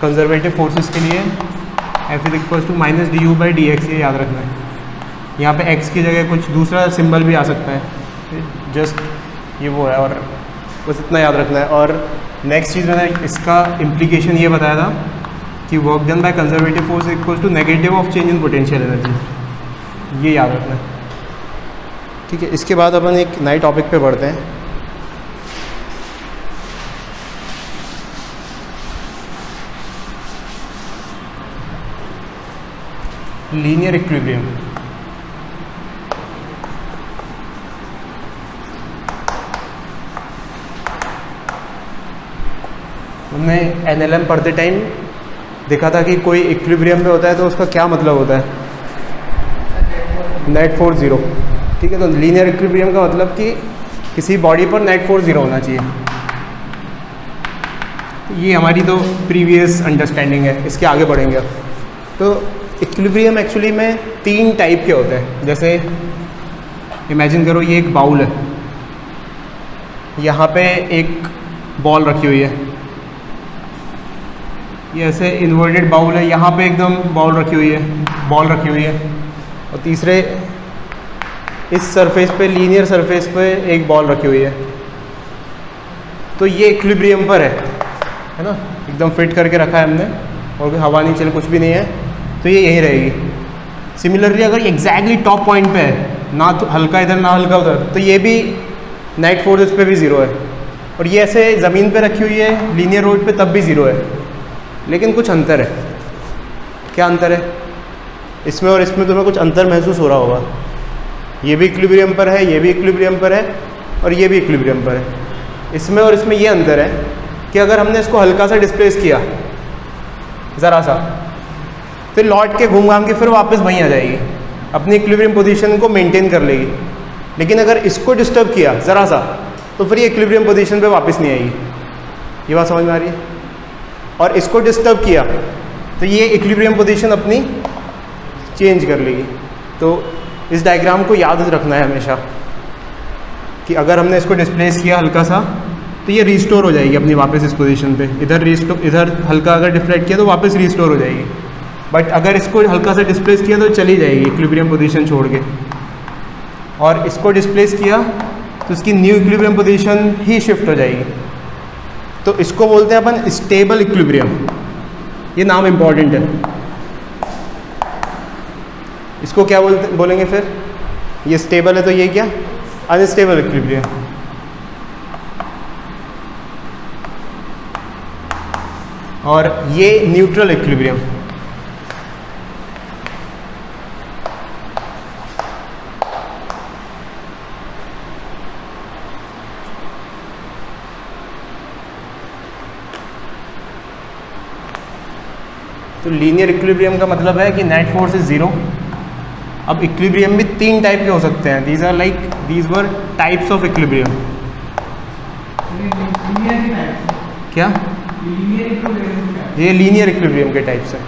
Conservative forces के लिए F is equal to minus d u by d x, ये याद रखना है। यहाँ पे x की जगह कुछ दूसरा सिंबल भी आ सकता है, जस्ट ये वो है, और बस इतना याद रखना है। और नेक्स्ट चीज़ मैंने इसका इम्प्लीकेशन ये बताया था कि work done by conservative force equal to negative of change in potential energy, ये याद रखना है। ठीक है, इसके बाद अपन एक नए टॉपिक पे बढ़ते हैं। Linear equilibrium. हमने एनएलएम पढ़ते टाइम देखा था कि कोई इक्विलिब्रियम में होता है तो उसका क्या मतलब होता है, नेट फोर्स ज़ीरो। ठीक है, तो लीनियर इक्विलिब्रियम का मतलब कि किसी बॉडी पर नेट फोर्स ज़ीरो होना चाहिए। ये हमारी तो प्रीवियस अंडरस्टैंडिंग है, इसके आगे बढ़ेंगे अब। तो इक्विलिब्रियम एक्चुअली में 3 टाइप के होते हैं। जैसे इमेजिन करो ये एक बाउल है, यहाँ पे एक बॉल रखी हुई है, ये ऐसे इन्वर्टेड बाउल है, यहाँ पे एकदम बॉल रखी हुई है, और तीसरे इस सरफेस पे, लीनियर सरफेस पे एक बॉल रखी हुई है। तो ये इक्विलिब्रियम पर है ना, एकदम फिट करके रखा है हमने, और हवा नहीं चल, कुछ भी नहीं है, तो ये यहीं रहेगी। सिमिलरली अगर एग्जैक्टली टॉप पॉइंट पे है, ना तो हल्का इधर ना हल्का उधर, तो ये भी नेट फोर्स इस पर भी ज़ीरो है। और ये ऐसे ज़मीन पे रखी हुई है लीनियर रोड पे, तब भी ज़ीरो है। लेकिन कुछ अंतर है। क्या अंतर है इसमें और इसमें? तुम्हें कुछ अंतर महसूस हो रहा होगा। ये भी इक्विलिब्रियम पर है, ये भी इक्विलिब्रियम पर है, और ये भी इक्विलिब्रियम पर है। इसमें और इसमें ये अंतर है कि अगर हमने इसको हल्का सा डिस्प्लेस किया, ज़रा सा, फिर लौट के घूम घाम के फिर वापस वहीं आ जाएगी, अपनी इक्विलिब्रियम पोजीशन को मेंटेन कर लेगी। लेकिन अगर इसको डिस्टर्ब किया ज़रा सा, तो फिर ये इक्विलिब्रियम पोजीशन पे वापस नहीं आएगी। ये बात समझ में आ रही है? और इसको डिस्टर्ब किया तो ये इक्विलिब्रियम पोजीशन अपनी चेंज कर लेगी। तो इस डायग्राम को याद रखना है हमेशा कि अगर हमने इसको डिस्प्लेस किया हल्का सा, तो ये रिस्टोर हो जाएगी अपनी वापस इस पोजीशन पे। इधर हल्का अगर डिफ्लेक्ट किया तो वापस रिस्टोर हो जाएगी। बट अगर इसको हल्का सा डिस्प्लेस किया तो चली जाएगी इक्विलिब्रियम पोजीशन छोड़ के। और इसको डिस्प्लेस किया तो इसकी न्यू इक्विलिब्रियम पोजीशन ही शिफ्ट हो जाएगी। तो इसको बोलते हैं अपन स्टेबल इक्विलिब्रियम। ये नाम इम्पॉर्टेंट है। इसको क्या बोलेंगे फिर? ये स्टेबल है तो ये क्या? Unstable equilibrium. और ये न्यूट्रल इक्विलिब्रियम। तो लीनियर इक्विलिब्रियम का मतलब है कि नेट फोर्स इज ज़ीरो। अब इक्विलिब्रियम भी 3 टाइप के हो सकते हैं। These were types of equilibrium. क्या? ये लीनियर इक्विलिब्रियम के टाइप्स हैं।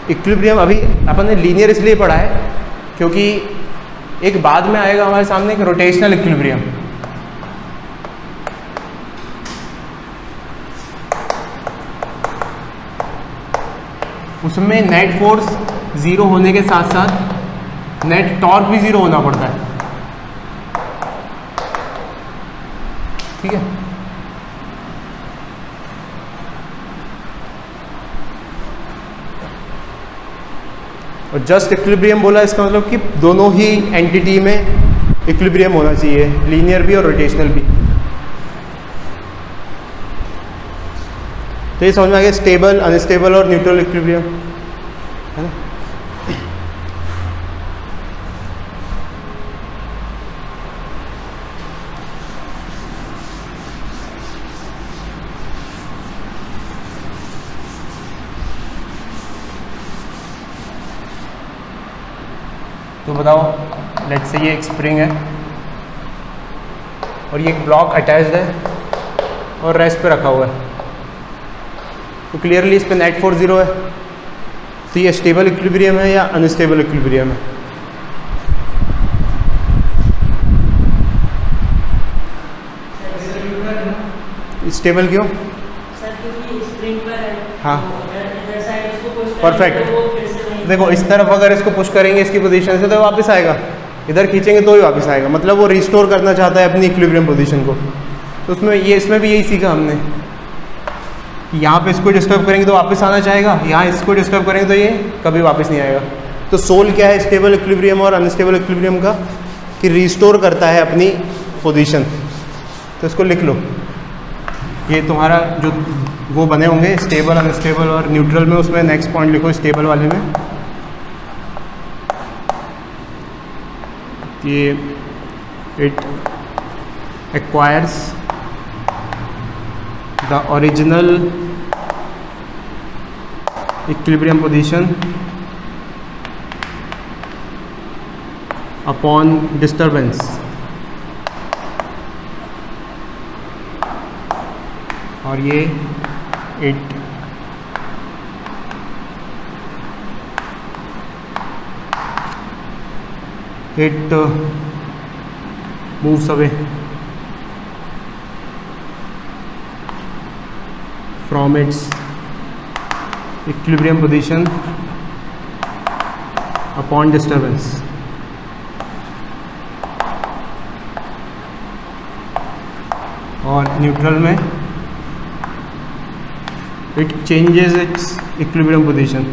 इक्विलिब्रियम अभी अपन ने लीनियर इसलिए पढ़ा है क्योंकि एक बाद में आएगा हमारे सामने एक रोटेशनल इक्विलिब्रियम। उसमें नेट फोर्स ज़ीरो होने के साथ साथ नेट टॉर्क भी ज़ीरो होना पड़ता है। ठीक है, और जस्ट इक्विलिब्रियम बोला इसका मतलब कि दोनों ही एंटिटी में इक्विलिब्रियम होना चाहिए, लीनियर भी और रोटेशनल भी। तो ये समझ में आ गया स्टेबल, अनस्टेबल और न्यूट्रल इक्विलिब्रियम, है ना। तो बताओ, लेट्स से ये एक स्प्रिंग है और ये एक ब्लॉक अटैच्ड है और रेस्ट पे रखा हुआ है। तो क्लियरली इस पे नेट फोर्स ज़ीरो है। तो ये स्टेबल इक्विलिब्रियम है या अनस्टेबल इक्विलिब्रियम है? स्टेबल क्यों? सर क्योंकि स्प्रिंग पर है। हाँ तो अगर इधर साइड इसको पुश करेंगे परफेक्ट। तो वो फिर से नहीं। देखो इस तरफ अगर इसको पुश करेंगे इसकी पोजीशन से तो वापस आएगा, इधर खींचेंगे तो ही वापस आएगा, मतलब वो रिस्टोर करना चाहता है अपनी इक्विलिब्रियम पोजीशन को। तो उसमें ये इसमें भी यही सीखा हमने, यहाँ पे इसको डिस्टर्ब करेंगे तो वापस आना चाहेगा, यहाँ इसको डिस्टर्ब करेंगे तो ये कभी वापस नहीं आएगा। तो सोल क्या है स्टेबल इक्विलिब्रियम और अनस्टेबल इक्विलिब्रियम का? कि रिस्टोर करता है अपनी पोजीशन। तो इसको लिख लो, ये तुम्हारा जो वो बने होंगे स्टेबल अनस्टेबल और न्यूट्रल में, उसमें नेक्स्ट पॉइंट लिखो स्टेबल वाले में कि it acquires the original equilibrium position upon disturbance, और ये it moves away from its equilibrium position upon disturbance. और न्यूट्रल में it changes its equilibrium position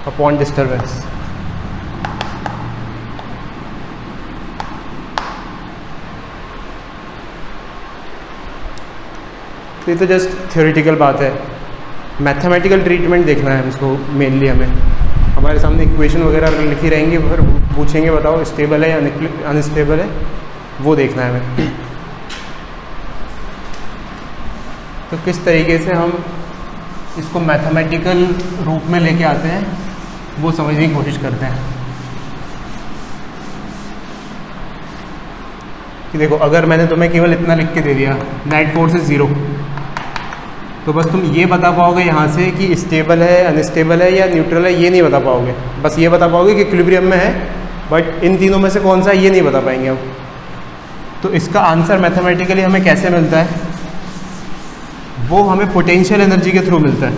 upon disturbance. तो ये तो जस्ट थ्योरेटिकल बात है, मैथमेटिकल ट्रीटमेंट देखना है इसको मेनली। हमें हमारे सामने इक्वेशन वगैरह लिखी रहेंगी, फिर पूछेंगे बताओ स्टेबल है या अनस्टेबल है, वो देखना है हमें। तो किस तरीके से हम इसको मैथमेटिकल रूप में लेके आते हैं वो समझने की कोशिश करते हैं। कि देखो अगर मैंने तुम्हें केवल इतना लिख के दे दिया नेट फोर्स इज 0, तो बस तुम ये बता पाओगे यहाँ से कि स्टेबल है अनस्टेबल है या न्यूट्रल है, ये नहीं बता पाओगे। बस ये बता पाओगे कि इक्विलिब्रियम में है, बट इन तीनों में से कौन सा है ये नहीं बता पाएंगे हम। तो इसका आंसर मैथमेटिकली हमें कैसे मिलता है? वो हमें पोटेंशियल एनर्जी के थ्रू मिलता है।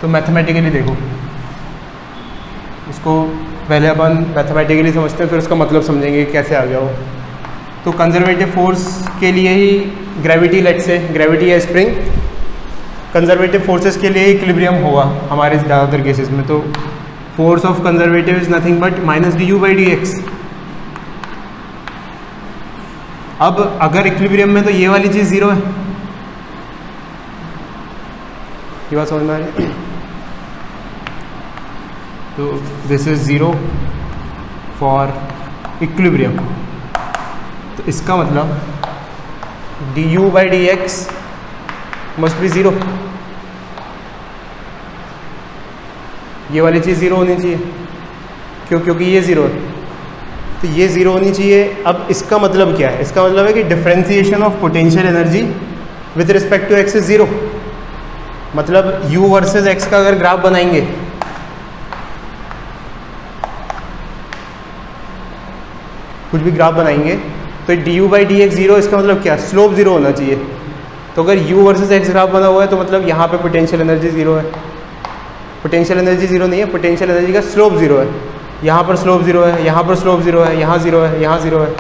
तो मैथमेटिकली देखो, इसको पहले अपन मैथमेटिकली समझते हैं, फिर उसका मतलब समझेंगे कि कैसे आ गया वो। तो कंजर्वेटिव फोर्स के लिए ही ग्रेविटी, लेट्स से ग्रेविटी या स्प्रिंग, कंजर्वेटिव फोर्सेस के लिए इक्विलिब्रियम होगा हमारे ज़्यादातर केसेस में। तो force of conservative is nothing but -du/dx। अब अगर इक्विलिब्रियम में तो ये वाली चीज़ 0 है, ये बात समझ में आ रही है? तो दिस इज 0 फॉर इक्विलिब्रियम। तो इसका मतलब du/dx मस्ट बी 0। ये वाली चीज़ 0 होनी चाहिए, क्यों? क्योंकि ये 0 है, तो ये 0 होनी चाहिए। अब इसका मतलब क्या है? इसका मतलब है कि differentiation of potential energy with respect to x is 0। मतलब u वर्सेस x का अगर ग्राफ बनाएंगे, कुछ भी ग्राफ बनाएंगे, तो du/dx 0, इसका मतलब क्या? स्लोप 0 होना चाहिए। तो अगर u वर्सेस x ग्राफ बना हुआ है तो मतलब यहाँ पे पोटेंशियल एनर्जी 0 है। पोटेंशियल एनर्जी 0 नहीं है, पोटेंशियल एनर्जी का स्लोप 0 है। यहाँ पर स्लोप 0 है, यहाँ पर स्लोप 0 है, यहाँ 0 है, यहाँ 0 है।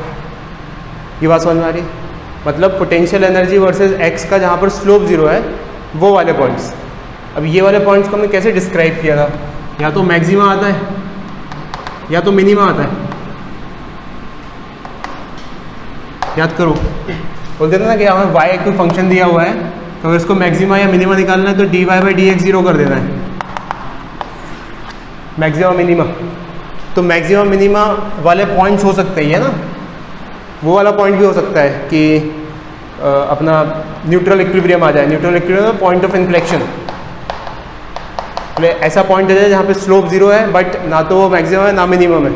ये बात समझ में आ रही? मतलब पोटेंशियल एनर्जी वर्सेस x का जहाँ पर स्लोप 0 है, वो वाले पॉइंट्स। अब ये वाले पॉइंट्स को हमने कैसे डिस्क्राइब किया था? या तो मैक्सिमा आता है या तो मिनिमा आता है। याद करो, बोलते थे ना कि हमें y कोई फंक्शन दिया हुआ है, तो अगर इसको मैक्सिमा या मिनिमा निकालना है तो dy/dx 0 कर देना है, मैक्सिमा मिनिमा। तो मैक्सिमा मिनिमा वाले पॉइंट्स हो सकते हैं ना, वो वाला पॉइंट भी हो सकता है कि अपना न्यूट्रल इक्विलिब्रियम आ जाए। Neutral equilibrium point of inflection, ऐसा पॉइंट आ जाए जहाँ पे स्लोप 0 है बट ना तो वो मैक्सिमम है ना मिनिमम है।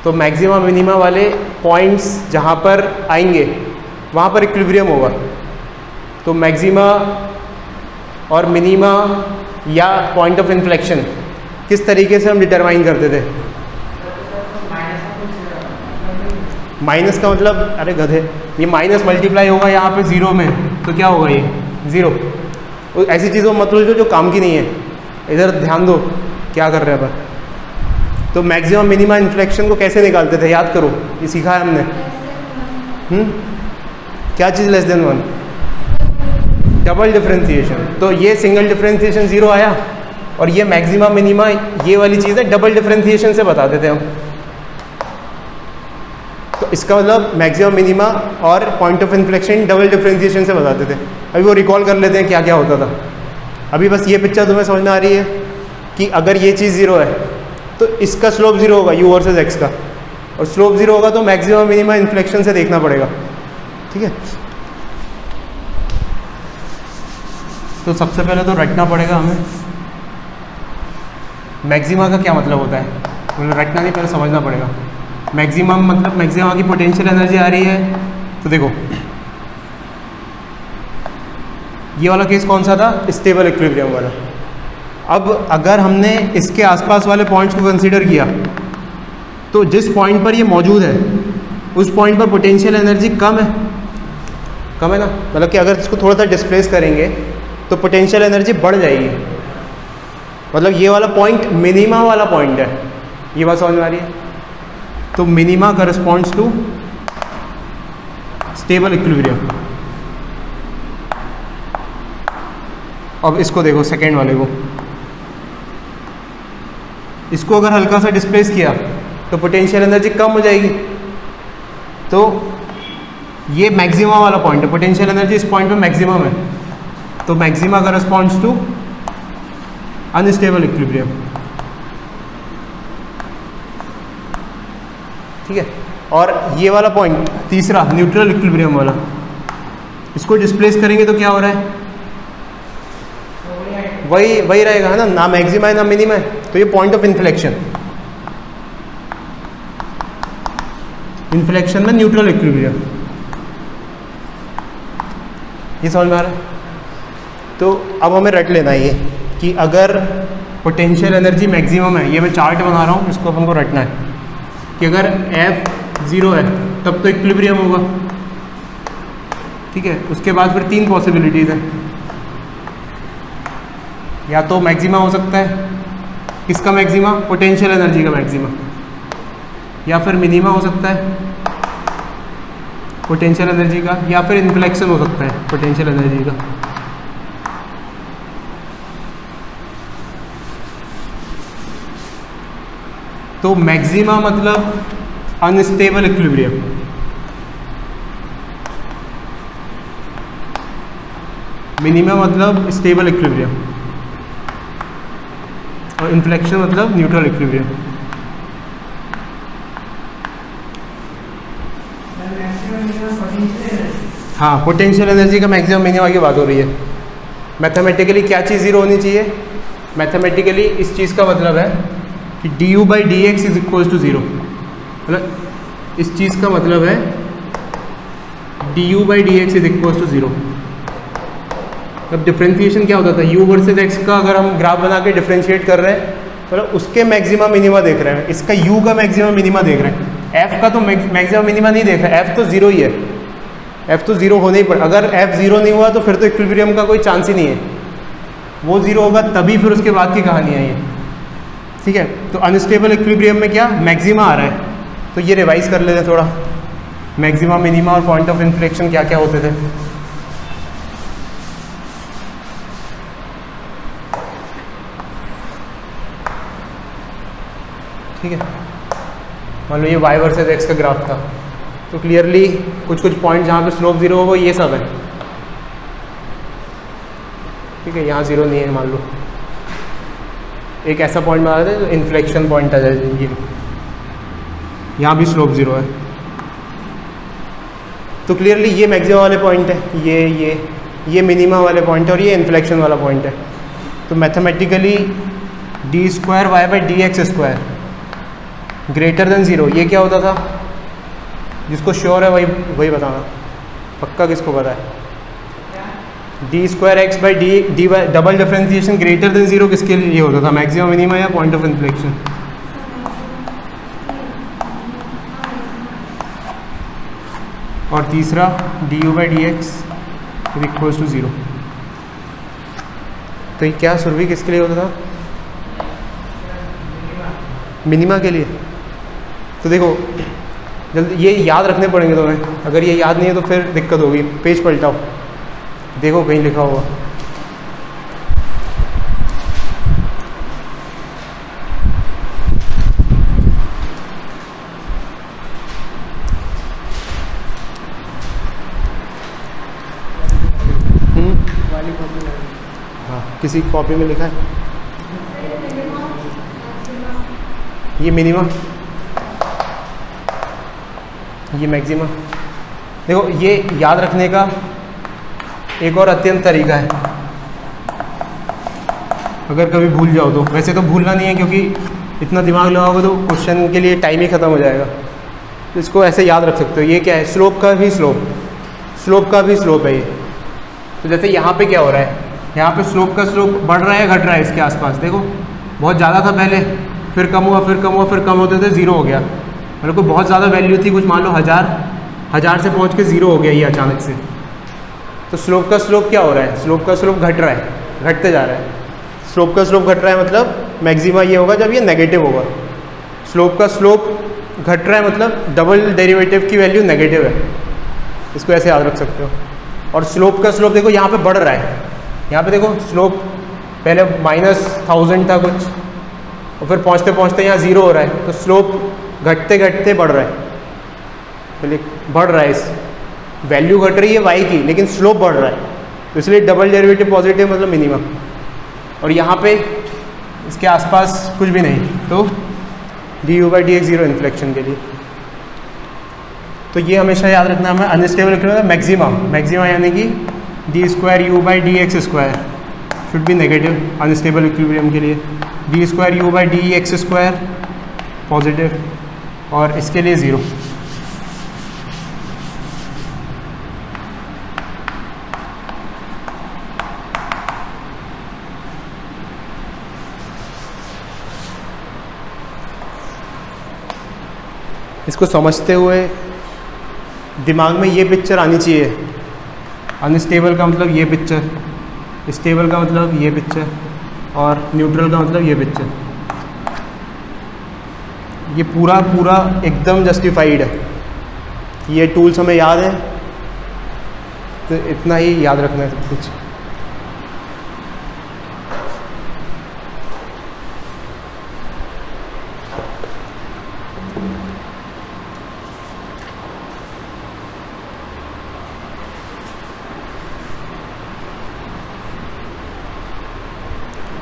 तो मैक्सिमा मिनिमा वाले पॉइंट्स जहाँ पर आएंगे वहाँ पर इक्विलिब्रियम होगा। तो मैक्सिमा और मिनिमा या पॉइंट ऑफ इन्फ्लेक्शन किस तरीके से हम डिटरमाइन करते थे? माइनस का मतलब, अरे गधे, ये माइनस मल्टीप्लाई होगा यहाँ पे ज़ीरो में, तो क्या होगा ये? ज़ीरो। ऐसी चीज़ों मत लो जो काम की नहीं है, इधर ध्यान दो क्या कर रहे हैं अपन। तो मैक्सिमम मिनिमा इन्फ्लेक्शन को कैसे निकालते थे, याद करो, ये सीखा है हमने। क्या चीज़ लेस देन 1? Double differentiation. तो ये सिंगल डिफरेंशिएशन 0 आया, और ये मैक्सिमा मिनिमा ये वाली चीज़ है डबल डिफरेंशिएशन से बताते थे हम। तो इसका मतलब मैक्सिमम मिनिमा और point of inflection double differentiation से बताते थे। अभी वो रिकॉल कर लेते हैं क्या क्या होता था। अभी बस ये पिक्चर तुम्हें समझ में आ रही है कि अगर ये चीज़ 0 है तो इसका स्लोप 0 होगा, u वर्सेस x का, और स्लोप 0 होगा तो मैक्सिमम मिनिमा इन्फ्लेक्शन से देखना पड़ेगा। ठीक है, तो सबसे पहले तो रटना पड़ेगा हमें मैक्सिमा का क्या मतलब होता है। मतलब रटना नहीं, पहले समझना पड़ेगा। मैक्सिमम मतलब मैक्सिमा की पोटेंशियल एनर्जी आ रही है। तो देखो ये वाला केस कौन सा था? स्टेबल इक्विलिब्रियम वाला। अब अगर हमने इसके आसपास वाले पॉइंट्स को कंसीडर किया तो जिस पॉइंट पर ये मौजूद है उस पॉइंट पर पोटेंशियल एनर्जी कम है ना। मतलब कि अगर इसको थोड़ा सा डिस्प्लेस करेंगे तो पोटेंशियल एनर्जी बढ़ जाएगी। मतलब ये वाला पॉइंट मिनिमा वाला पॉइंट है। ये बात समझ में आ रही है? तो minima corresponds to stable equilibrium. अब इसको देखो, सेकेंड वाले को, इसको अगर हल्का सा डिस्प्लेस किया तो पोटेंशियल एनर्जी कम हो जाएगी। तो ये मैक्सिमा वाला पॉइंट है, पोटेंशियल एनर्जी इस पॉइंट पे मैक्सिमम है। तो maxima corresponds to unstable equilibrium. ठीक है, और ये वाला पॉइंट तीसरा न्यूट्रल इक्विलिब्रियम वाला, इसको डिस्प्लेस करेंगे तो क्या हो रहा है? वही रहेगा, है ना मैक्सिमा है ना मिनिमा है। तो ये पॉइंट ऑफ इन्फ्लेक्शन में न्यूट्रल इक्विलिब्रियम। ये समझ में आ रहा है? तो अब हमें रट लेना है ये कि अगर पोटेंशियल एनर्जी मैक्सिमम है, ये मैं चार्ट बना रहा हूँ, इसको अपन को रटना है कि अगर F 0 है तब तो इक्विलिब्रियम होगा। ठीक है, उसके बाद फिर 3 पॉसिबिलिटीज़ हैं। या तो मैक्सिमा हो सकता है, किसका मैक्सिमा? पोटेंशियल एनर्जी का मैक्सिमा। या फिर मिनिमा हो सकता है पोटेंशियल एनर्जी का, या फिर इन्फ्लेक्शन हो सकता है पोटेंशियल एनर्जी का। तो मैक्सिमा मतलब अनस्टेबल इक्विलिब्रियम, मिनिमा मतलब स्टेबल इक्विलिब्रियम, और इन्फ्लेक्शन मतलब न्यूट्रल इक्विलिब्रियम। हाँ, पोटेंशियल एनर्जी का मैक्सिमम मिनिमा की बात हो रही है। मैथमेटिकली क्या चीज़ 0 होनी चाहिए? मैथमेटिकली इस चीज़ का मतलब है कि du/dx इज इक्वल टू 0। मतलब इस चीज़ का मतलब है du/dx इज इक्वल टू 0। अब डिफरेंशिएशन क्या होता था? u वर्सेस x का अगर हम ग्राफ बना के डिफरेंशिएट कर रहे हैं मतलब उसके मैक्सिमा मिनिमा देख रहे हैं, इसका u का मैक्सिमा मिनिमा देख रहे हैं। f का तो मैक्सिमा मिनिमा नहीं देख रहे, f तो 0 ही है। f तो 0 होने ही पड़े। अगर f 0 नहीं हुआ तो फिर तो इक्विलिब्रियम का कोई चांस ही नहीं है। वो 0 होगा तभी फिर उसके बाद की कहानी है ये। ठीक है, तो अनस्टेबल इक्विलिब्रियम में क्या मैक्सिमा आ रहा है, तो ये रिवाइज कर लेते हैं थोड़ा। मैक्सिमा, मिनिमा और पॉइंट ऑफ इन्फ्लेक्शन क्या क्या होते थे। ठीक है, मान लो ये y वर्सेस x का ग्राफ था, तो क्लियरली कुछ पॉइंट जहाँ पे स्लोप 0 होगा ये सब है। ठीक है, यहाँ 0 नहीं है, मान लो एक ऐसा पॉइंट बना दें तो इन्फ्लेक्शन पॉइंट आ जाए, ये यहाँ भी स्लोप 0 है। तो क्लियरली ये मैक्सिमम वाले पॉइंट है, ये मिनिमा वाले पॉइंट है, और ये इन्फ्लेक्शन वाला पॉइंट है। तो मैथमेटिकली d²y/dx² ग्रेटर देन 0, ये क्या होता था? जिसको श्योर है वही बताना, पक्का किसको पता है? D square x by d double differentiation greater than zero किसके लिए होता था, मैक्सिमम मिनिमा या पॉइंट ऑफ इन्फ्लेक्शन? और तीसरा d u by d x is equals to zero. तो ये क्या सुरभि किसके लिए होता था? मिनिमा के लिए। तो देखो जल्दी ये याद रखने पड़ेंगे तुम्हें, अगर ये याद नहीं है तो फिर दिक्कत होगी। पेज पलटाओ, देखो कहीं लिखा होगा। हाँ, किसी कॉपी में लिखा है ये मिनिमा, ये मैक्सिमा। देखो ये याद रखने का एक और अत्यंत तरीका है, अगर कभी भूल जाओ तो। वैसे तो भूलना नहीं है क्योंकि इतना दिमाग लगाओगे तो क्वेश्चन के लिए टाइम ही ख़त्म हो जाएगा। तो इसको ऐसे याद रख सकते हो। ये क्या है? स्लोप का भी स्लोप, स्लोप का भी स्लोप है ये। तो जैसे यहाँ पे क्या हो रहा है, यहाँ पे स्लोप का स्लोप बढ़ रहा है घट रहा है इसके आसपास। देखो बहुत ज़्यादा था पहले, फिर कम हुआ, फिर कम हुआ, फिर कम होते थे ज़ीरो हो गया। मतलब कोई बहुत ज़्यादा वैल्यू थी, कुछ मान लो 1000 से पहुँच के ज़ीरो हो गया ये अचानक से। तो स्लोप का स्लोप क्या हो रहा है? स्लोप का स्लोप घट रहा है, घटते जा रहा है। स्लोप का स्लोप घट रहा है मतलब मैक्सिमा ये होगा जब ये नेगेटिव होगा। स्लोप का स्लोप घट रहा है मतलब डबल डेरिवेटिव की वैल्यू नेगेटिव है। इसको ऐसे याद रख सकते हो। और स्लोप का स्लोप देखो यहाँ पे बढ़ रहा है। यहाँ पे देखो स्लोप पहले -1000 था कुछ, और फिर पहुँचते पहुँचते यहाँ ज़ीरो हो रहा है। तो स्लोप घटते घटते बढ़ रहा है, पहले बढ़ रहा है। इस वैल्यू घट रही है y की, लेकिन स्लोप बढ़ रहा है। तो इसलिए डबल डेरिवेटिव पॉजिटिव मतलब मिनिमम। और यहाँ पे इसके आसपास कुछ भी नहीं, तो D u by d x zero inflection के लिए। तो ये हमेशा याद रखना हमें। अनस्टेबल इक्विलिब्रियम मैक्सिमा, मैक्सिमा यानी कि D square you by d x square should be negative unstable equilibrium के लिए। D square you by d x square positive, और इसके लिए ज़ीरो। इसको समझते हुए दिमाग में ये पिक्चर आनी चाहिए। अनस्टेबल का मतलब ये पिक्चर, स्टेबल का मतलब ये पिक्चर, और न्यूट्रल का मतलब ये पिक्चर। ये पूरा पूरा एकदम जस्टिफाइड है। ये टूल्स हमें याद है, तो इतना ही याद रखना है सब कुछ।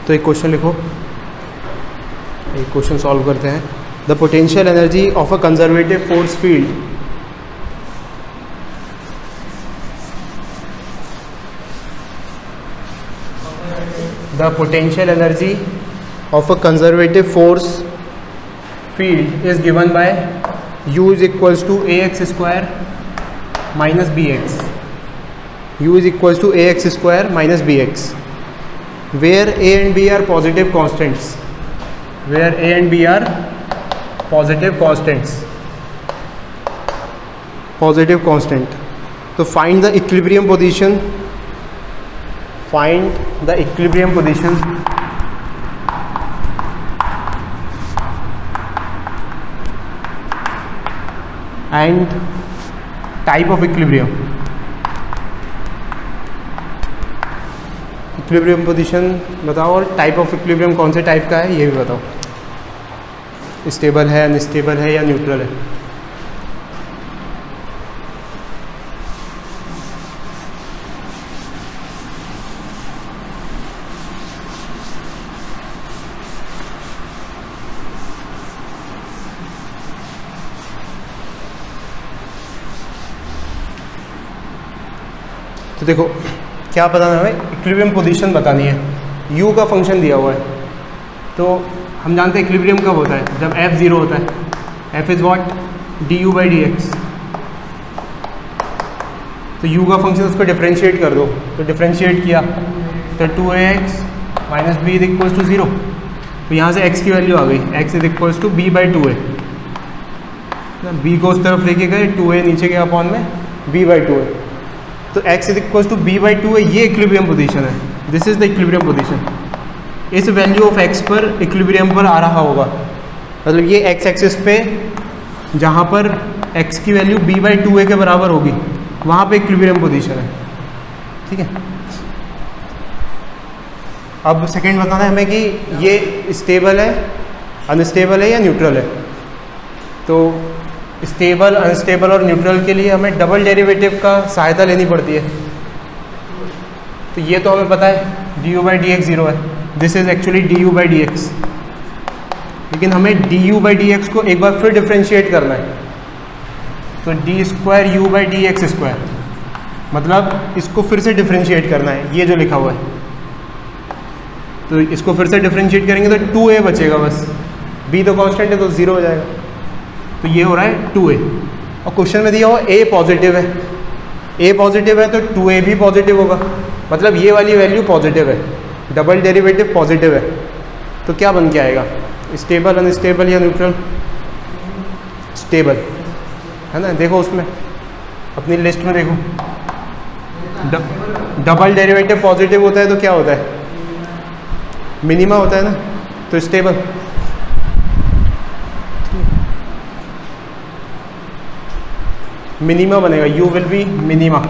तो एक क्वेश्चन लिखो, एक क्वेश्चन सॉल्व करते हैं। The potential energy of a conservative force field the potential energy of a conservative force field is given by u is equals to a x square minus b x. u is equals to a x square minus b x, where a and b are positive constants, where a and b are positive constants, positive constant. तो find the equilibrium position, find the equilibrium position and type of equilibrium. Equilibrium position बताओ, और type of equilibrium कौन से type का है ये भी बताओ। स्टेबल है, अनस्टेबल है या न्यूट्रल है। तो देखो क्या बताना है हमें, इक्विलिब्रियम पोजीशन बतानी है। u का फंक्शन दिया हुआ है, तो हम जानते हैं इक्विलिब्रियम कब होता है, जब f 0 होता है। f is what, D u by d x. तो तो u का फंक्शन उसको डिफ्रेंशिएट कर दो, तो डिफ्रेंशिएट किया तो 2ax minus b is equals to 0। तो यहाँ से x की वैल्यू आ गई, x is equals to b/2a। b को उस तरफ लेके गए, 2a नीचे गया अपॉन में b/2a। तो x is equals to b/2a, ये इक्विलिब्रियम पोजीशन है, this is the equilibrium position. इस वैल्यू ऑफ x पर इक्विलिब्रियम पर आ रहा होगा, मतलब ये x एक्सिस पे जहाँ पर x की वैल्यू b/2a के बराबर होगी वहाँ पे इक्विलिब्रियम पोजीशन है, ठीक है। अब सेकंड बताना है हमें कि ये स्टेबल है, अनस्टेबल है या न्यूट्रल है। तो स्टेबल, अनस्टेबल और न्यूट्रल के लिए हमें डबल डेरिवेटिव का सहायता लेनी पड़ती है। तो ये तो हमें पता है du/dx 0 है, दिस इज एक्चुअली du/dx, लेकिन हमें du/dx को एक बार फिर डिफ्रेंशिएट करना है। तो d²u/dx², मतलब इसको फिर से डिफ्रेंशिएट करना है, ये जो लिखा हुआ है। तो इसको फिर से डिफ्रेंशिएट करेंगे तो 2a बचेगा बस, b तो कांस्टेंट है तो 0 हो जाएगा। तो ये हो रहा है 2a, और क्वेश्चन में दिया हुआ a पॉजिटिव है, a पॉजिटिव है तो 2a भी पॉजिटिव होगा, मतलब ये वाली वैल्यू पॉजिटिव है, डबल डेरिवेटिव पॉजिटिव है। तो क्या बन के आएगा, स्टेबल, अनस्टेबल या न्यूट्रल? स्टेबल है ना। देखो उसमें अपनी लिस्ट में देखो, डबल डेरिवेटिव पॉजिटिव होता है तो क्या होता है, मिनिमा होता है ना, तो स्टेबल। मिनिमा बनेगा, u विल बी मिनिमा।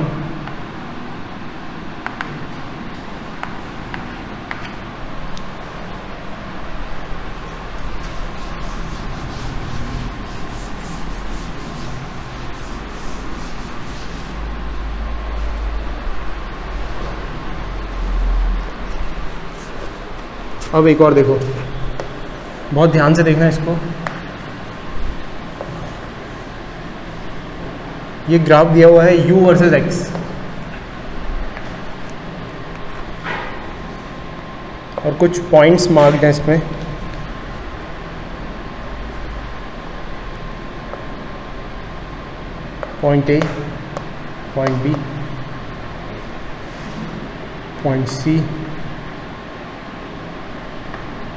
अब एक और देखो, बहुत ध्यान से देखना इसको। ये ग्राफ दिया हुआ है u वर्सेस x, और कुछ पॉइंट्स मार्क्ड हैं इसमें। Point A, point B, point C,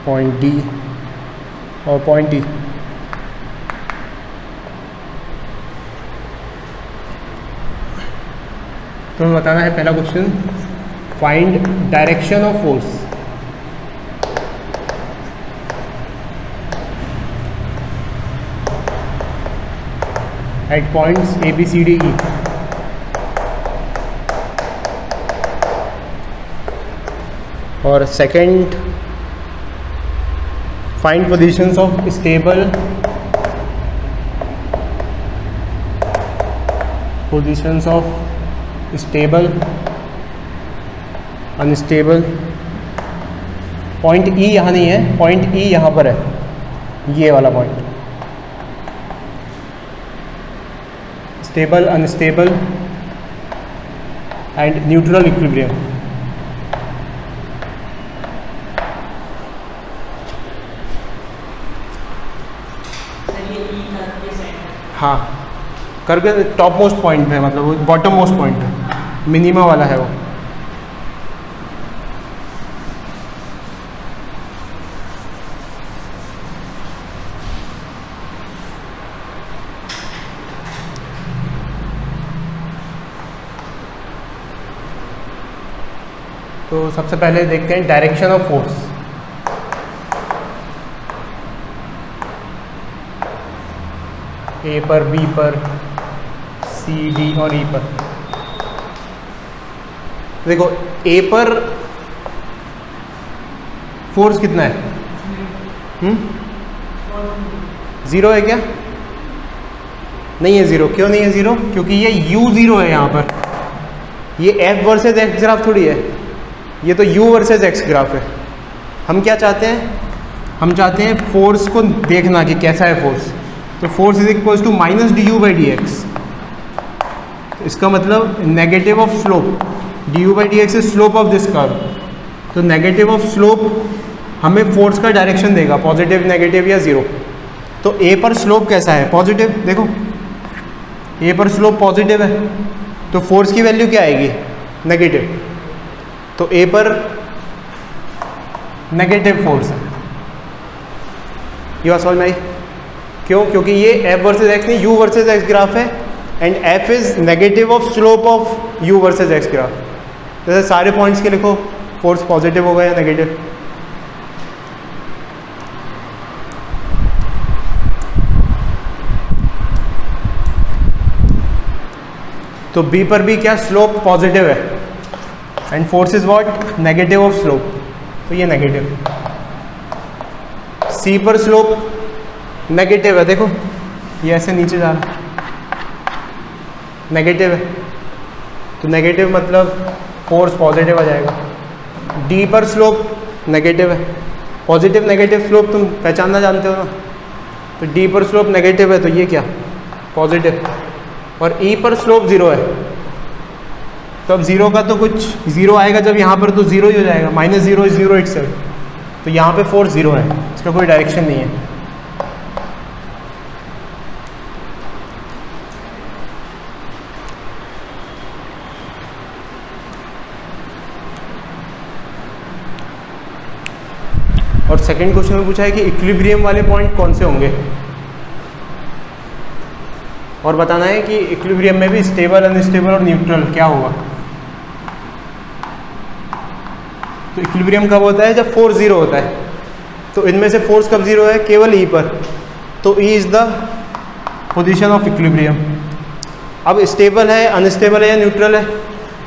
point D और पॉइंट E। तो हमें बताना है पहला question, find direction of force. At points A, B, C, D, E। और second, find positions of stable, positions of stable, unstable. Point E यहाँ नहीं है, पॉइंट E यहाँ पर है, ये वाला point. Stable, unstable and neutral equilibrium. हाँ, करके टॉप मोस्ट पॉइंट है, मतलब वो बॉटम मोस्ट पॉइंट है, मिनिमा वाला है वो। तो सबसे पहले देखते हैं डायरेक्शन ऑफ फोर्स। A पर, B पर, C, D और E पर। देखो A पर फोर्स कितना है? 0 है क्या? नहीं है 0। क्यों नहीं है 0? क्योंकि ये U0 है यहाँ पर, ये F वर्सेस X ग्राफ थोड़ी है, ये तो U वर्सेस X ग्राफ है। हम क्या चाहते हैं? हम चाहते हैं फोर्स को देखना कि कैसा है फोर्स। तो force is equals to minus du/dx। इसका मतलब negative of slope, du/dx is slope of this curve. तो नेगेटिव ऑफ स्लोप हमें फोर्स का डायरेक्शन देगा, पॉजिटिव, नेगेटिव या 0। तो A पर स्लोप कैसा है? पॉजिटिव। देखो A पर स्लोप पॉजिटिव है, तो फोर्स की वैल्यू क्या आएगी? नेगेटिव। तो ए पर नेगेटिव फोर्स है। ये बात समझ में आई? क्यों? क्योंकि ये एफ वर्सेज एक्स नहीं, यू वर्सेज एक्स ग्राफ है and F is negative of slope of you versus x graph. जैसे सारे पॉइंट्स के लिखो, फोर्स पॉजिटिव होगा या नेगेटिव। तो बी पर भी क्या स्लोप पॉजिटिव है and force is what? Negative of slope, तो ये नेगेटिव। सी पर स्लोप नेगेटिव है, देखो ये ऐसे नीचे जा रहा है, नेगेटिव है, तो नेगेटिव मतलब फोर्स पॉजिटिव आ जाएगा। डी पर स्लोप नेगेटिव है, पॉजिटिव नेगेटिव स्लोप तुम पहचानना जानते हो ना, तो डी पर स्लोप नेगेटिव है तो ये क्या? पॉजिटिव। और ई पर स्लोप ज़ीरो है, तो अब ज़ीरो का तो कुछ ज़ीरो आएगा जब यहाँ पर, तो ज़ीरो ही हो जाएगा, minus zero is zero itself. तो यहाँ पे फोर्स ज़ीरो है, इसका कोई डायरेक्शन नहीं है। और सेकंड क्वेश्चन में पूछा है कि इक्विलिब्रियम वाले पॉइंट कौन से होंगे, और बताना है कि इक्विलिब्रियम में भी स्टेबल, अनस्टेबल और न्यूट्रल क्या होगा। तो इक्विलिब्रियम कब होता है? जब फोर्स ज़ीरो होता है। तो इनमें से फोर्स कब ज़ीरो है? केवल ई पर, तो E is the position of equilibrium. अब स्टेबल है, अनस्टेबल है या न्यूट्रल है,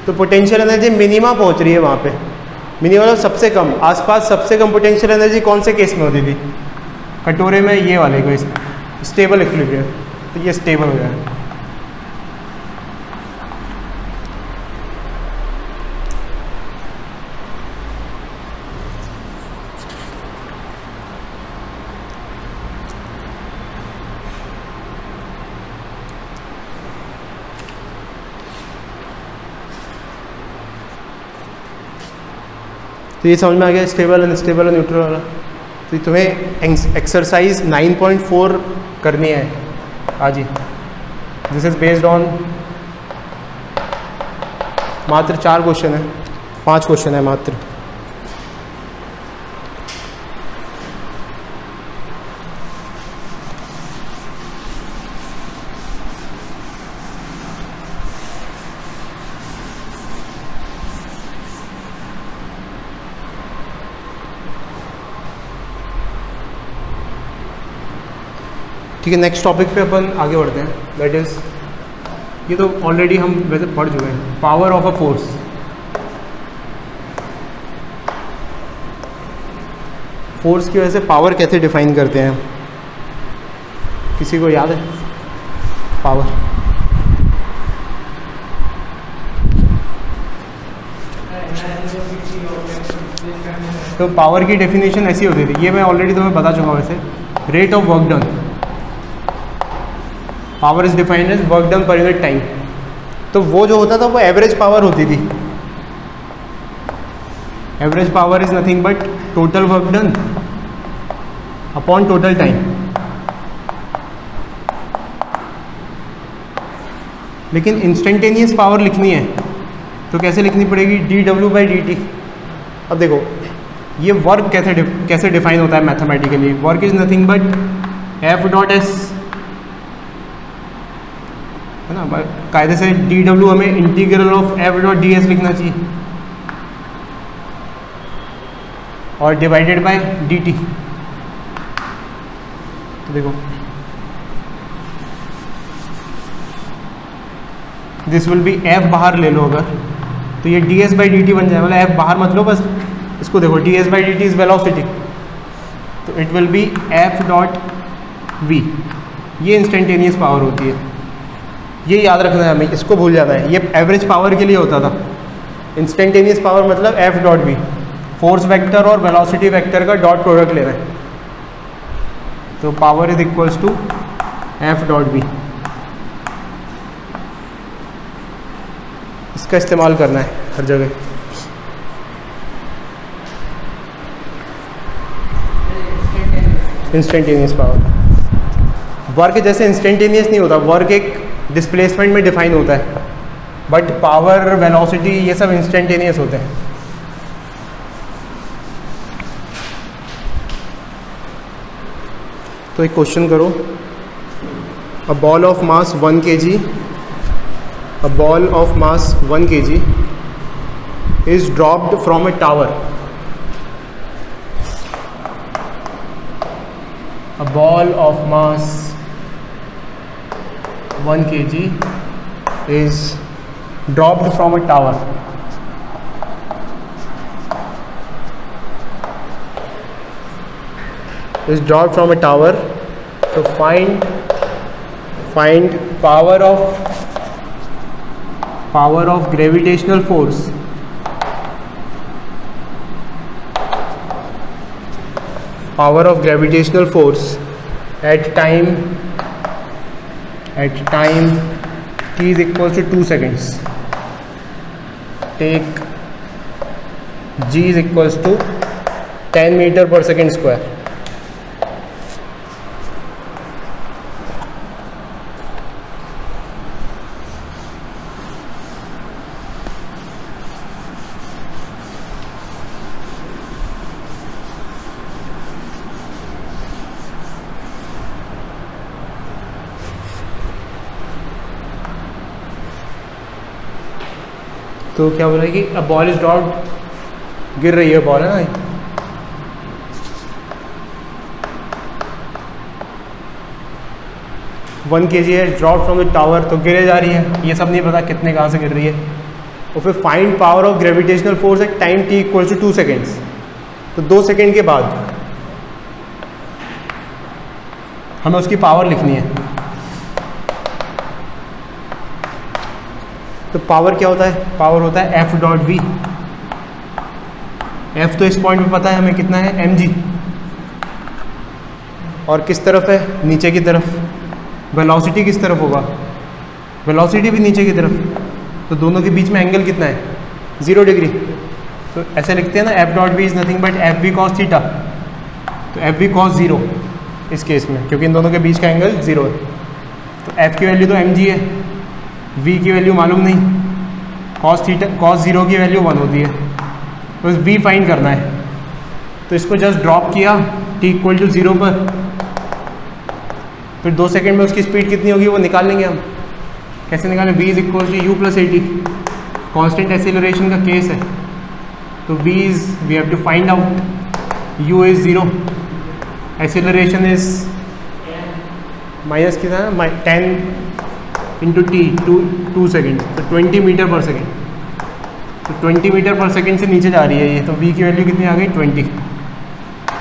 तो पोटेंशियल एनर्जी मिनिमा पहुंच रही है वहाँ पे। मिनिमम मतलब सबसे कम, आसपास सबसे कम पोटेंशियल एनर्जी कौन से केस में होती थी? कटोरे में, ये वाले को, स्टेबल इक्विलिब्रियम, तो ये स्टेबल हो गया। तो ये समझ में आ गया स्टेबल, अनस्टेबल और न्यूट्रल वाला। तो तुम्हें एक्सरसाइज 9.4 करनी है आज ही। दिस इज बेस्ड ऑन मात्र 4 क्वेश्चन है, 5 क्वेश्चन है मात्र। ठीक है, नेक्स्ट टॉपिक पे अपन आगे बढ़ते हैं। दैट इज़, ये तो ऑलरेडी हम वैसे पढ़ चुके हैं, power of a force. Force की वजह से पावर कैसे डिफाइन करते हैं, किसी को याद है? पावर, तो पावर की डेफिनेशन ऐसी होती थी, ये मैं ऑलरेडी तुम्हें बता चुका हूँ वैसे। Rate of work done, power is defined as work done per unit time. तो वो जो होता था वो एवरेज पावर होती थी। Average power is nothing but total work done upon total time. लेकिन इंस्टेंटेनियस पावर लिखनी है तो कैसे लिखनी पड़ेगी? dw/dt। अब देखो ये वर्क कैसे डिफाइन होता है mathematically. Work is nothing but F.S, है ना। कायदे से dw हमें इंटीग्रल ऑफ F.ds लिखना चाहिए और डिवाइडेड बाय dt। तो देखो दिस विल बी F, बाहर ले लो अगर, तो ये ds/dt बन जाए। मतलब F बाहर मत लो, बस इसको देखो, ds/dt इज वेलोसिटी, तो इट विल बी F.v। ये इंस्टेंटेनियस पावर होती है, ये याद रखना है हमें, इसको भूल जाना है। ये एवरेज पावर के लिए होता था। इंस्टेंटेनियस पावर मतलब F.v, फोर्स वेक्टर और वेलोसिटी वेक्टर का डॉट प्रोडक्ट लेना है। तो power is equals to F.v। इसका इस्तेमाल करना है हर जगह। इंस्टेंटेनियस पावर, वर्क जैसे इंस्टेंटेनियस नहीं होता, वर्क एक डिस्प्लेसमेंट में डिफाइन होता है। बट पावर, वेलोसिटी, ये सब इंस्टेंटेनियस होते हैं। तो एक क्वेश्चन करो, a ball of mass 1 kg, a ball of mass 1 kg is dropped from a tower. A ball of mass 1 kg is dropped from a tower. Is dropped from a tower. So find power of gravitational force at time t is equals to 2 seconds. Take g is equals to 10 meter per second square. तो क्या बोल रहा है कि अब ball is dropped, गिर रही है बॉल, है ना, 1 kg है, ड्रॉप फ्रॉम द टावर, तो गिरे जा रही है, ये सब नहीं पता कितने कहाँ से गिर रही है। और फिर find power of gravitational force at time t equal to 2 seconds, तो 2 सेकेंड के बाद हमें उसकी पावर लिखनी है। तो पावर क्या होता है? पावर होता है F डॉट वी। F तो इस पॉइंट पे पता है हमें कितना है, mg, और किस तरफ है, नीचे की तरफ। वेलोसिटी किस तरफ होगा, वेलोसिटी भी नीचे की तरफ, तो दोनों के बीच में एंगल कितना है, 0 डिग्री। तो ऐसे लिखते हैं ना, F dot v is nothing but f v cos theta, तो एफ वी कॉस 0 इस केस में, क्योंकि इन दोनों के बीच का एंगल 0 है। तो F की वैल्यू तो mg है, v की वैल्यू मालूम नहीं, cos 0 की वैल्यू 1 होती है, तो बस v फाइंड करना है। तो इसको जस्ट ड्रॉप किया t इक्वल टू 0 पर, फिर 2 सेकेंड में उसकी स्पीड कितनी होगी वो निकाल लेंगे हम। कैसे निकालें? v is equal to u plus at, constant acceleration का केस है, तो we have to find out u is 0, acceleration is minus कितना है, 10 इंटू टी, 2 सेकेंड, तो 20 मीटर पर सेकेंड। तो 20 मीटर पर सेकेंड से नीचे जा रही है ये, तो v की वैल्यू कितनी आ गई, 20।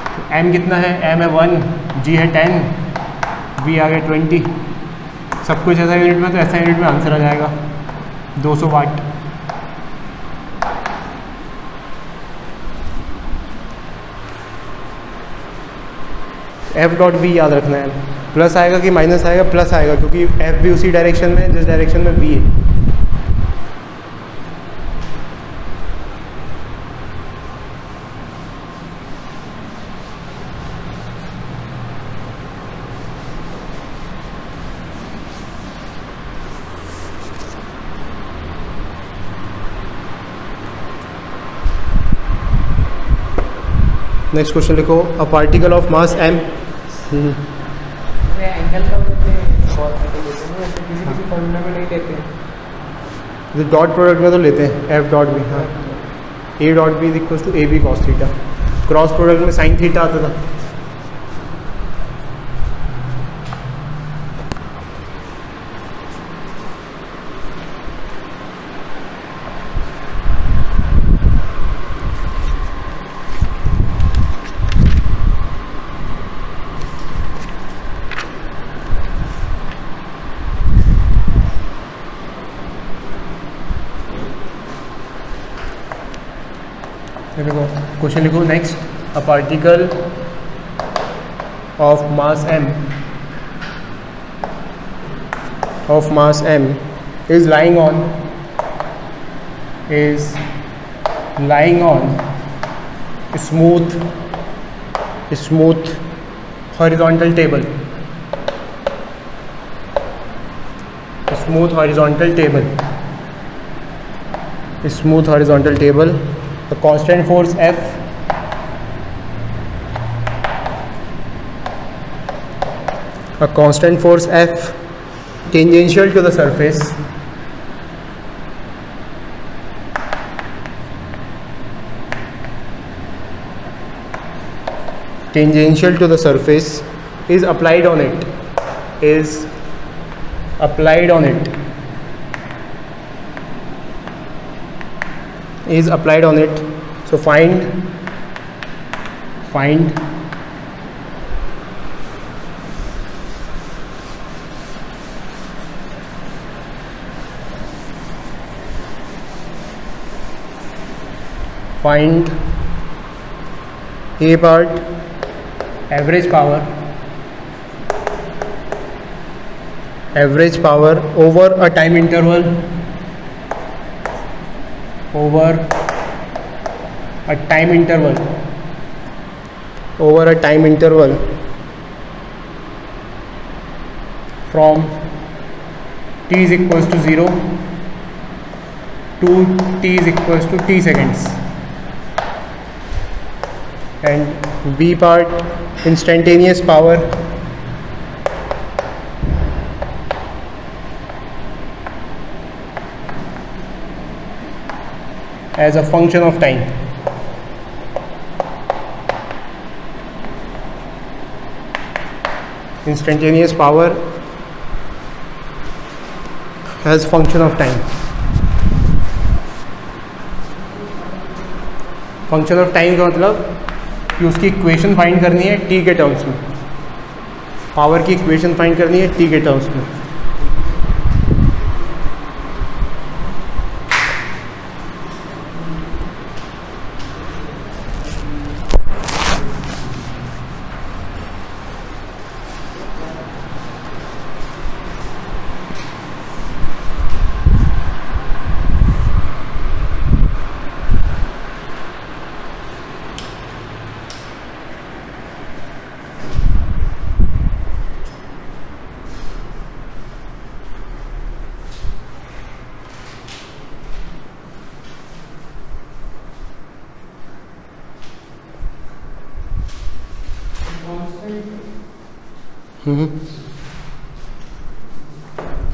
तो m कितना है, m है 1, g है 10, v आ गया 20। सब कुछ ऐसा यूनिट में, तो ऐसा यूनिट में आंसर आ जाएगा 200 वाट। F डॉट वी याद रखना है, प्लस आएगा कि माइनस आएगा, प्लस आएगा, क्योंकि F भी उसी डायरेक्शन में जिस डायरेक्शन में V है। नेक्स्ट क्वेश्चन लिखो, अ particle of mass m। Angle का बोलते हैं, किसी फॉर्मूला में नहीं लेते हैं, डॉट प्रोडक्ट में तो लेते हैं f डॉट बी। हाँ, a dot b equals to ab cos theta, cross product में sin थीटा आता था। देखो क्वेश्चन लिखो, next, a particle of mass m is lying on smooth horizontal table, smooth horizontal table. The constant force F tangential to the surface is applied on it. So find A part, average power over a time interval from t is equals to 0 to t is equals to t seconds, and B part, instantaneous power as a function of time. Instantaneous power as function of time. Function of time का मतलब कि उसकी equation find करनी है t के terms में, power की equation find करनी है t के टर्म्स में.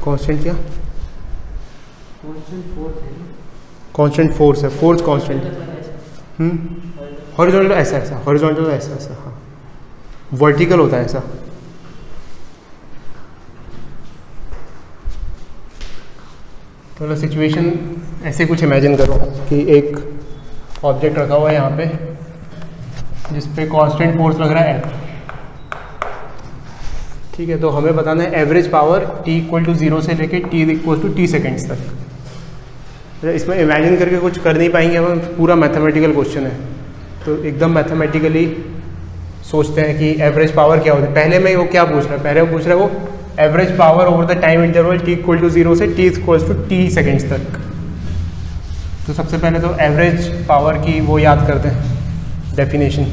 कांस्टेंट क्या? कांस्टेंट फोर्स है, फोर्स कांस्टेंट. हॉरिजॉन्टल ऐसा, हॉरिजॉन्टल ऐसा, हाँ. वर्टिकल होता है ऐसा. तो सिचुएशन ऐसे कुछ इमेजिन करो कि एक ऑब्जेक्ट रखा हुआ है यहाँ पे जिस पे कांस्टेंट फोर्स लग रहा है F. ठीक है, तो हमें बताना है average power t equal to 0 से लेके t equal to t seconds तक. इसमें इमेजिन करके कुछ कर नहीं पाएंगे हम, पूरा मैथमेटिकल क्वेश्चन है. तो एकदम मैथमेटिकली सोचते हैं कि एवरेज पावर क्या होती है. पहले में वो क्या पूछ रहा है, पहले वो पूछ रहा है वो average power over the time interval t equal to 0 से t equal to t seconds तक. तो सबसे पहले तो एवरेज पावर की वो याद करते हैं definition.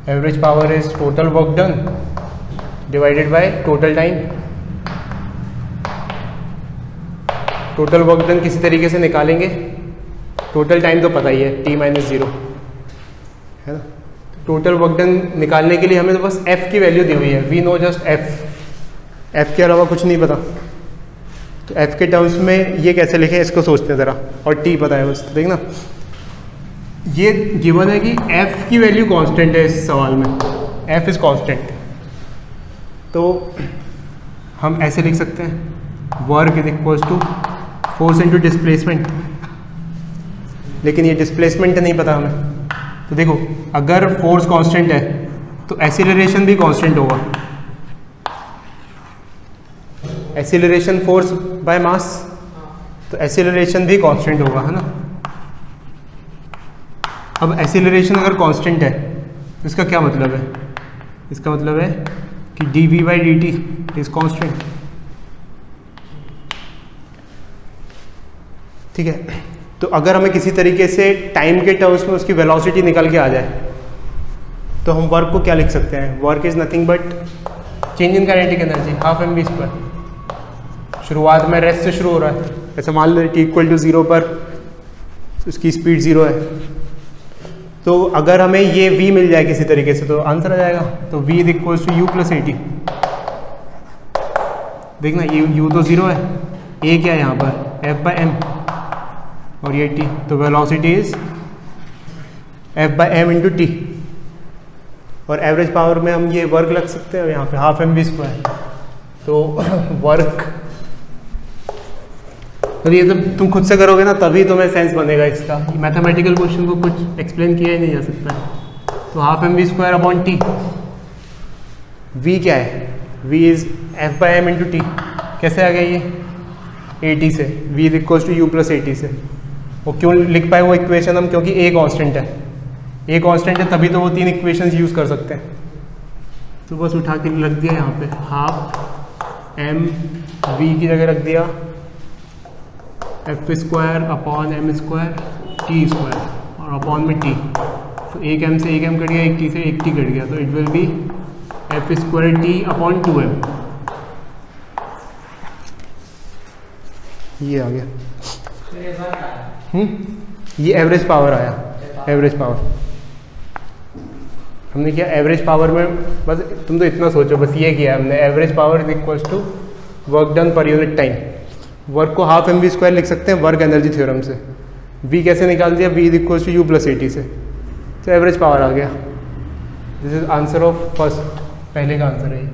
Average power is total work done divided by total time. Total work done किसी तरीके से निकालेंगे, टोटल टाइम तो पता ही है t माइनस 0 है ना. टोटल वर्क डन निकालने के लिए हमें तो बस f की वैल्यू दी हुई है. वी नो जस्ट f के अलावा कुछ नहीं पता. तो f के टर्म्स में ये कैसे लिखें इसको सोचते हैं ज़रा, और t पता है बस. देखना ये गिवन है कि f की वैल्यू कांस्टेंट है इस सवाल में, f इज़ कांस्टेंट. तो हम ऐसे लिख सकते हैं work is equals to force into displacement. लेकिन ये डिस्प्लेसमेंट नहीं पता हमें. तो देखो अगर फोर्स कांस्टेंट है तो एक्सीलरेशन भी कांस्टेंट होगा. एक्सीलरेशन फोर्स बाय मास, तो एक्सीलरेशन भी कांस्टेंट होगा, है ना. अब एक्सीलरेशन अगर कांस्टेंट है तो इसका क्या मतलब है? इसका मतलब है कि dv by dt is constant. ठीक है, तो अगर हमें किसी तरीके से टाइम के टर्म्स में उसकी वेलोसिटी निकल के आ जाए तो हम वर्क को क्या लिख सकते हैं? Work is nothing but change in kinetic energy half mv square. शुरुआत में रेस्ट से शुरू हो रहा है, जैसे मान लो t इक्वल टू 0 पर उसकी स्पीड 0 है, तो अगर हमें ये v मिल जाए किसी तरीके से तो आंसर आ जाएगा। तो v equals to u plus at। देखना ये u तो 0 है, a क्या है यहाँ पर f बाई m और ये t, तो velocity is f by m into T. और एवरेज पावर में हम ये वर्क लग सकते हैं यहाँ पे हाफ mv स्क्वायर, तो वर्क तो ये जब तुम खुद से करोगे ना तभी तुम्हें सेंस बनेगा इसका। मैथमेटिकल क्वेश्चन को कुछ एक्सप्लेन किया ही नहीं जा सकता है। तो half mv square upon t, v क्या है, v is f by m into t. कैसे आ गया ये at से, v is equals to u plus at से। वो क्यों लिख पाए वो इक्वेशन हम, क्योंकि a कांस्टेंट है, a कांस्टेंट है तभी तो वो 3 इक्वेशंस यूज़ कर सकते हैं। तो बस उठा के रख दिया यहाँ पे, हाफ m v की जगह रख दिया f square upon m square t square और अपॉन में टी। तो एक m से एक m कट गया, एक t से एक t कट गया, तो it will be f square T upon 2m। ये आ गया, ये एवरेज पावर आया, एवरेज पावर हमने किया। एवरेज पावर में बस तुम तो इतना सोचो, बस ये किया हमने, average power is equals to work done per unit time. Work को हाफ mv स्क्वायर लिख सकते हैं वर्क एनर्जी थ्योरम से। v कैसे निकाल दिया, v is equals to u plus at से, तो एवरेज पावर आ गया। This is answer of first, पहले का आंसर है।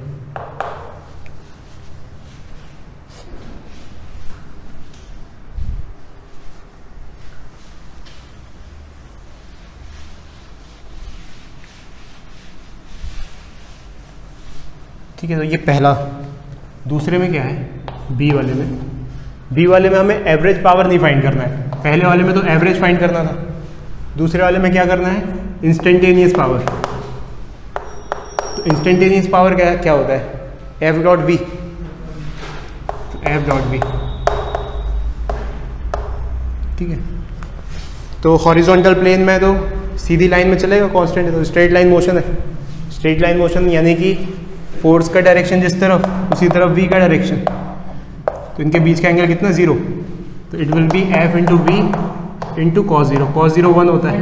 ठीक है, तो ये पहला। दूसरे में क्या है, बी वाले में, बी वाले में हमें एवरेज पावर नहीं फाइंड करना है। पहले वाले में तो एवरेज फाइंड करना था, दूसरे वाले में क्या करना है, इंस्टेंटेनियस पावर। तो इंस्टेंटेनियस पावर क्या होता है, f dot v, f dot v. ठीक है, तो हॉरिजॉन्टल प्लेन में तो सीधी लाइन में चलेगा, कांस्टेंट है, तो स्ट्रेट लाइन मोशन है। स्ट्रेट लाइन मोशन यानी कि फोर्स का डायरेक्शन जिस तरफ उसी तरफ v का डायरेक्शन, तो इनके बीच का एंगल कितना, 0। तो it will be f into v into cos 0। Cos 0 1 होता है।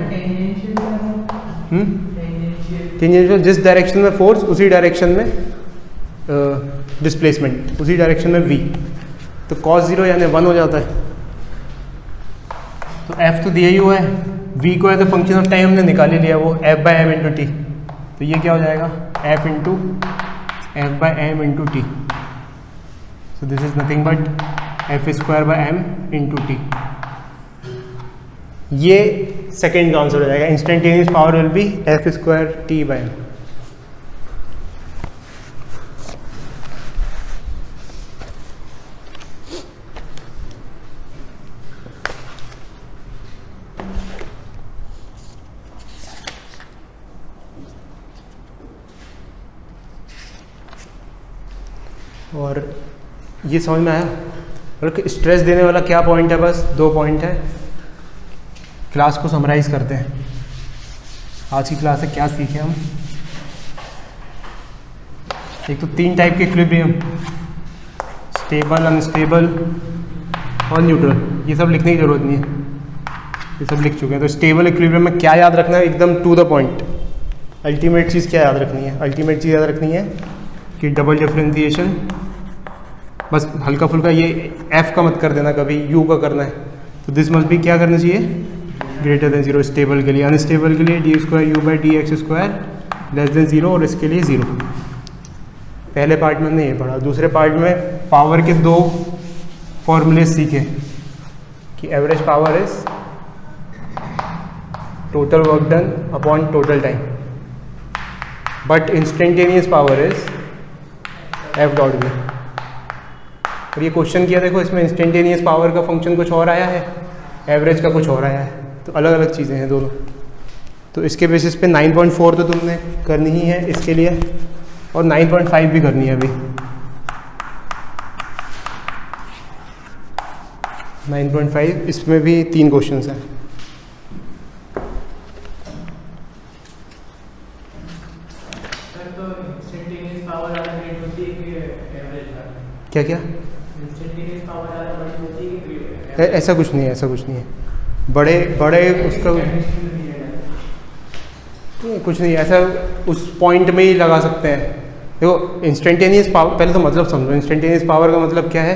टेंजेंशियल, जिस डायरेक्शन में फोर्स उसी डायरेक्शन में डिस्प्लेसमेंट, उसी डायरेक्शन में v, तो कॉस 0 यानी 1 हो जाता है। तो f तो दिया ही हुआ है, v को as a function of time हमने निकाल ही लिया, वो f by m into t. तो ये क्या हो जाएगा, f into f by m into t. So this is nothing but f square by m into t. ये सेकेंड का आंसर हो जाएगा। Instantaneous power will be f square t by m. और ये समझ में आया, और स्ट्रेस देने वाला क्या पॉइंट है, बस 2 पॉइंट है। क्लास को समराइज करते हैं। आज की क्लास से क्या सीखे हम, एक तो 3 टाइप के इक्विलिब्रियम, स्टेबल, अनस्टेबल और न्यूट्रल। ये सब लिखने की जरूरत नहीं है, ये सब लिख चुके हैं। तो स्टेबल इक्विलिब्रियम में क्या याद रखना है, एकदम टू द पॉइंट। अल्टीमेट चीज़ क्या याद रखनी है, अल्टीमेट चीज़ याद रखनी है कि डबल डिफरेंशिएशन, बस हल्का फुल्का ये f का मत कर देना कभी, u का करना है। तो दिस मस्ट भी क्या करना चाहिए, ग्रेटर देन 0 स्टेबल के लिए। अनस्टेबल के लिए D square you by d x square less than 0 और इसके लिए 0। पहले पार्ट में हमने ये पढ़ा। दूसरे पार्ट में पावर के 2 फॉर्मूले सीखे कि average power is total work done upon total time, but instantaneous power is f dot v. और ये क्वेश्चन किया देखो, इसमें इंस्टेंटेनियस पावर का फंक्शन कुछ और आया है, एवरेज का कुछ और आया है, तो अलग अलग चीज़ें हैं दोनों। तो इसके बेसिस पे 9.4 तो तुमने करनी ही है इसके लिए, और 9.5 भी करनी है अभी। 9.5 इसमें भी 3 क्वेश्चंस हैं। क्या क्या, ऐसा कुछ नहीं है, ऐसा कुछ नहीं है। बड़े बड़े उसका कुछ नहीं, ऐसा उस पॉइंट में ही लगा सकते हैं। देखो इंस्टेंटेनियस पावर, पहले तो मतलब समझो, इंस्टेंटेनियस पावर का मतलब क्या है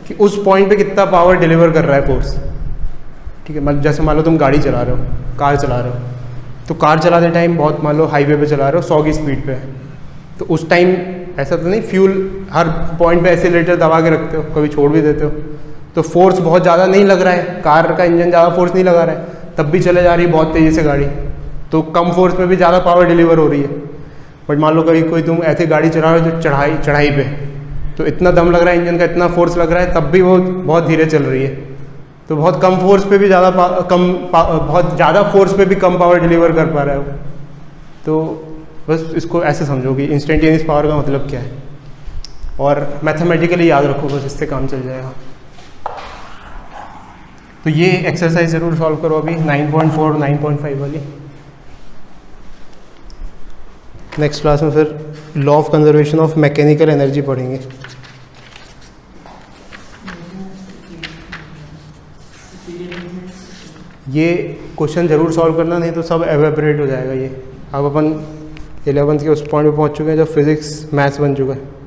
कि उस पॉइंट पे कितना पावर डिलीवर कर रहा है फोर्स। ठीक है, मतलब जैसे मान लो तुम गाड़ी चला रहे हो, कार चला रहे हो, तो कार चलाते टाइम बहुत, मान लो हाईवे पे चला रहे हो 100 की स्पीड पे, तो उस टाइम ऐसा तो नहीं फ्यूल हर पॉइंट पे एक्सीलरेटर दबा के रखते हो, कभी छोड़ भी देते हो, तो फोर्स बहुत ज़्यादा नहीं लग रहा है, कार का इंजन ज़्यादा फोर्स नहीं लगा रहा है, तब भी चले जा रही है बहुत तेज़ी से गाड़ी, तो कम फोर्स में भी ज़्यादा पावर डिलीवर हो रही है। बट मान लो कभी कोई तुम ऐसे गाड़ी चला रहे हो जो चढ़ाई पे, तो इतना दम लग रहा है इंजन का, इतना फोर्स लग रहा है, तब भी वो बहुत धीरे चल रही है, तो बहुत कम फोर्स पे भी ज़्यादा बहुत ज़्यादा फोर्स पे भी कम पावर डिलीवर कर पा रहा है वो। तो बस इसको ऐसे समझो कि इंस्टेंटेनियस पावर का मतलब क्या है, और मैथमेटिकली याद रखो, बस इससे काम चल जाएगा। तो ये एक्सरसाइज ज़रूर सॉल्व करो अभी 9.4 9.5 वाली। नेक्स्ट क्लास में फिर law of conservation of mechanical energy पढ़ेंगे। ये क्वेश्चन ज़रूर सॉल्व करना, नहीं तो सब एवेपोरेट हो जाएगा। ये अब अपन 11th के उस पॉइंट पे पहुंच चुके हैं जब फिजिक्स मैथ्स बन चुका है।